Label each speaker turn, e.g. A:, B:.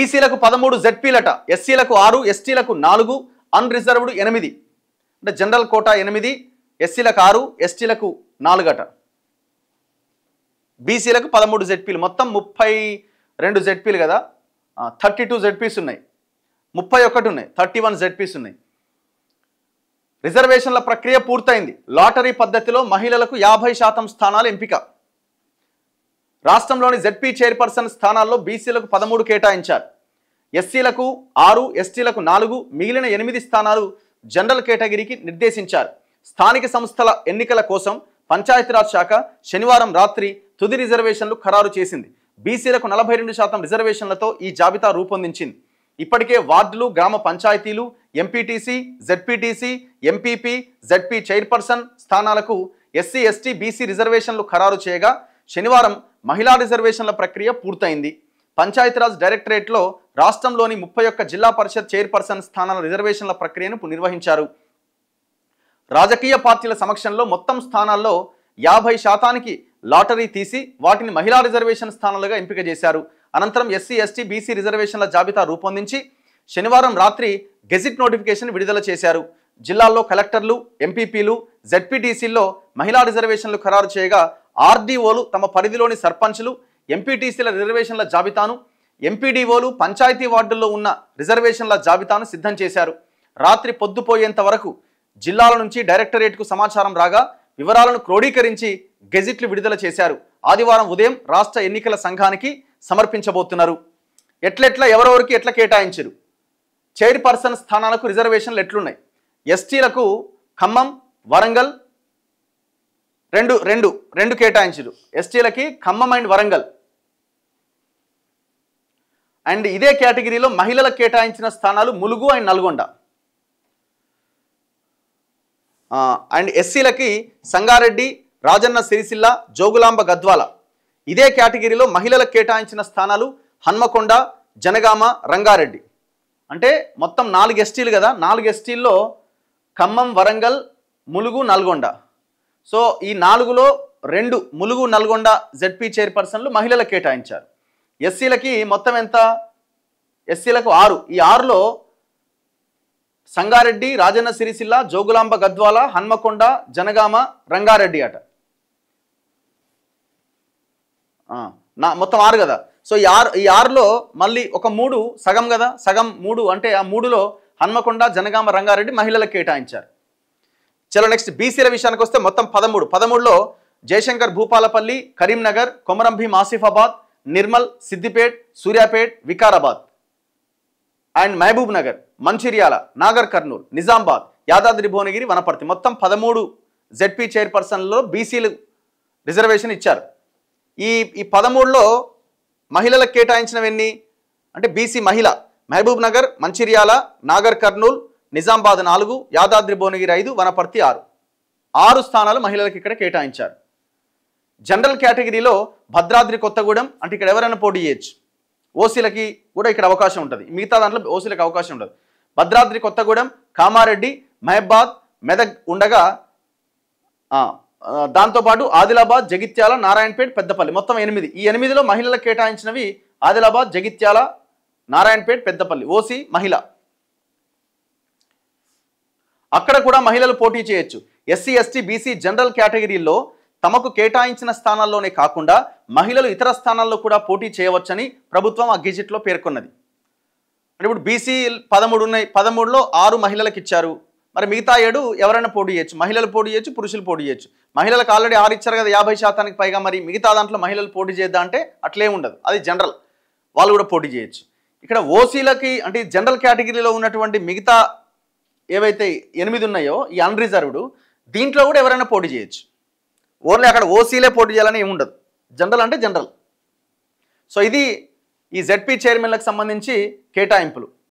A: బీసీలకు 13 జెడ్పీలట, ఎస్సీలకు 6, ఎస్టీలకు 4, అన్రిజర్వ్డ్ 8. అంటే జనరల్ కోటా 8, ఎస్సీలకు 6, ఎస్టీలకు 4 అట. బీసీలకు 13 జెడ్పీలు, మొత్తం 32 జెడ్పీలు కదా, 32 జెడ్పీస్ ఉన్నాయి, 31 ఉన్నాయి, 31 జెడ్పీస్ ఉన్నాయి. రిజర్వేషన్ల ప్రక్రియ పూర్తయింది. లాటరీ పద్ధతిలో మహిళలకు 50% స్థానాలు ఎంపిక. రాష్ట్రంలోని జెడ్పీ చైర్పర్సన్ స్థానాల్లో బీసీలకు 13 కేటాయించారు. ఎస్సీలకు 6, ఎస్టీలకు 4, మిగిలిన 8 స్థానాలు జనరల్ కేటగిరీకి నిర్దేశించారు. స్థానిక సంస్థల ఎన్నికల కోసం పంచాయతీరాజ్ శాఖ శనివారం రాత్రి తుది రిజర్వేషన్లు ఖరారు చేసింది. బీసీలకు 42% రిజర్వేషన్లతో ఈ జాబితా రూపొందించింది. ఇప్పటికే వార్డులు, గ్రామ పంచాయతీలు, MPTC, ZPTC, MPP, ZP chairperson స్థానాలకు ఎస్సీ, ఎస్టీ, బీసీ రిజర్వేషన్లు ఖరారు చేయగా శనివారం మహిళా రిజర్వేషన్ల ప్రక్రియ పూర్తయింది. పంచాయతీరాజ్ డైరెక్టరేట్లో రాష్ట్రంలోని 31 జిల్లా పరిషత్ చైర్పర్సన్ స్థానాల రిజర్వేషన్ల ప్రక్రియను నిర్వహించారు. రాజకీయ పార్టీల సమక్షంలో మొత్తం స్థానాల్లో 50% లాటరీ తీసి వాటిని మహిళా రిజర్వేషన్ స్థానాలుగా ఎంపిక చేశారు. అనంతరం ఎస్సీ, ఎస్టీ, బీసీ రిజర్వేషన్ల జాబితా రూపొందించి శనివారం రాత్రి గెజిట్ నోటిఫికేషన్ విడుదల చేశారు. జిల్లాల్లో కలెక్టర్లు, ఎంపీపీలు, జెడ్పీటీసీల్లో మహిళా రిజర్వేషన్లు ఖరారు చేయగా ఆర్డీఓలు తమ పరిధిలోని సర్పంచ్లు, ఎంపీటీసీల రిజర్వేషన్ల జాబితాను, ఎంపీడీఓలు పంచాయతీ వార్డుల్లో ఉన్న రిజర్వేషన్ల జాబితాను సిద్ధం చేశారు. రాత్రి పొద్దుపోయేంత వరకు జిల్లాల నుంచి డైరెక్టరేట్కు సమాచారం రాగా వివరాలను క్రోడీకరించి గెజిట్లు విడుదల చేశారు. ఆదివారం ఉదయం రాష్ట్ర ఎన్నికల సంఘానికి సమర్పించబోతున్నారు. ఎవరెవరికి ఎట్లా కేటాయించారు? చైర్పర్సన్ స్థానాలకు రిజర్వేషన్లు ఎట్లున్నాయి? ఎస్టీలకు ఖమ్మం, వరంగల్ రెండు కేటాయించారు. ఎస్టీలకి ఖమ్మం అండ్ వరంగల్. అండ్ ఇదే కేటగిరీలో మహిళలకు కేటాయించిన స్థానాలు ములుగు అండ్ నల్గొండ. అండ్ ఎస్సీలకి సంగారెడ్డి, రాజన్న సిరిసిల్ల, జోగులాంబ గద్వాల. ఇదే కేటగిరీలో మహిళలకు కేటాయించిన స్థానాలు హన్మకొండ, జనగామ, రంగారెడ్డి. అంటే మొత్తం 4 ఎస్టీలు కదా, 4 ఎస్టీల్లో ఖమ్మం, వరంగల్, ములుగు, నల్గొండ. సో ఈ 4లో 2 ములుగు, నల్గొండ జెడ్పీ చైర్పర్సన్లు మహిళలకు కేటాయించారు. ఎస్సీలకి మొత్తం ఎంత? ఎస్సీలకు 6. ఈ 6లో సంగారెడ్డి, రాజన్న సిరిసిల్ల, జోగులాంబ గద్వాల, హన్మకొండ, జనగామ, రంగారెడ్డి అట. మొత్తం 6 కదా. సో ఈ 6లో మళ్ళీ ఒక 3 సగం కదా, సగం 3 అంటే ఆ 3లో హన్మకొండ, జనగామ, రంగారెడ్డి మహిళలకు కేటాయించారు. చలో నెక్స్ట్ బీసీల విషయానికి వస్తే మొత్తం 13. 13లో జయశంకర్ భూపాలపల్లి, కరీంనగర్, కొమరంభీం ఆసిఫాబాద్, నిర్మల్, సిద్దిపేట్, సూర్యాపేట్, వికారాబాద్ అండ్ మహబూబ్ నగర్, మంచిర్యాల, నాగర్ కర్నూల్, నిజామాబాద్, యాదాద్రి భువనగిరి, వనపర్తి. మొత్తం 13 జెడ్పీ చైర్పర్సన్లలో బీసీలు రిజర్వేషన్ ఇచ్చారు. ఈ 13లో మహిళలకు కేటాయించినవన్నీ అంటే బీసీ మహిళ మహబూబ్ నగర్, మంచిర్యాల, నాగర్ కర్నూల్, నిజామాబాద్ 4, యాదాద్రి భువనగిరి 5, వనపర్తి 6 స్థానాలు మహిళలకు ఇక్కడ కేటాయించారు. జనరల్ కేటగిరీలో భద్రాద్రి కొత్తగూడెం అంటే ఇక్కడ ఎవరైనా పోటీ చేయొచ్చు. ఓసీలకి కూడా ఇక్కడ అవకాశం ఉంటుంది, మిగతా దాంట్లో ఓసీలకు అవకాశం ఉండదు. భద్రాద్రి కొత్తగూడెం, కామారెడ్డి, మహబాద్, మెదక్ ఉండగా దాంతోపాటు ఆదిలాబాద్, జగిత్యాల, నారాయణపేట్, పెద్దపల్లి మొత్తం 8. ఈ 8లో మహిళలకు కేటాయించినవి ఆదిలాబాద్, జగిత్యాల, నారాయణపేట్, పెద్దపల్లి. ఓసీ మహిళ, అక్కడ కూడా మహిళలు పోటీ చేయొచ్చు. ఎస్సీ, ఎస్టీ, బీసీ జనరల్ కేటగిరీల్లో తమకు కేటాయించిన స్థానాల్లోనే కాకుండా మహిళలు ఇతర స్థానాల్లో కూడా పోటీ చేయవచ్చని ప్రభుత్వం ఆ గెజిట్లో పేర్కొన్నది. అంటే ఇప్పుడు బీసీ 13 ఉన్నాయి, 13లో 6 మహిళలకు ఇచ్చారు. మరి మిగతా 7 ఎవరైనా పోటీ చేయొచ్చు. మహిళలు పోటీ చేయొచ్చు, పురుషులు పోటీ చేయొచ్చు. మహిళలకు ఆల్రెడీ 6 ఇచ్చారు కదా, 50% పైగా. మరి మిగతా దాంట్లో మహిళలు పోటీ చేద్దా అంటే అట్లే ఉండదు, అది జనరల్, వాళ్ళు కూడా పోటీ చేయొచ్చు. ఇక్కడ ఓసీలకి అంటే జనరల్ కేటగిరీలో ఉన్నటువంటి మిగతా ఏవైతే 8 ఉన్నాయో ఈ అన్రిజర్వ్డ్, దీంట్లో కూడా ఎవరైనా పోటీ చేయొచ్చు. ఓన్లీ అక్కడ ఓసీలే పోటీ చేయాలని ఏముండదు, జనరల్ అంటే జనరల్. సో ఇది ఈ జెడ్పీ చైర్మన్లకు సంబంధించి కేటాయింపులు.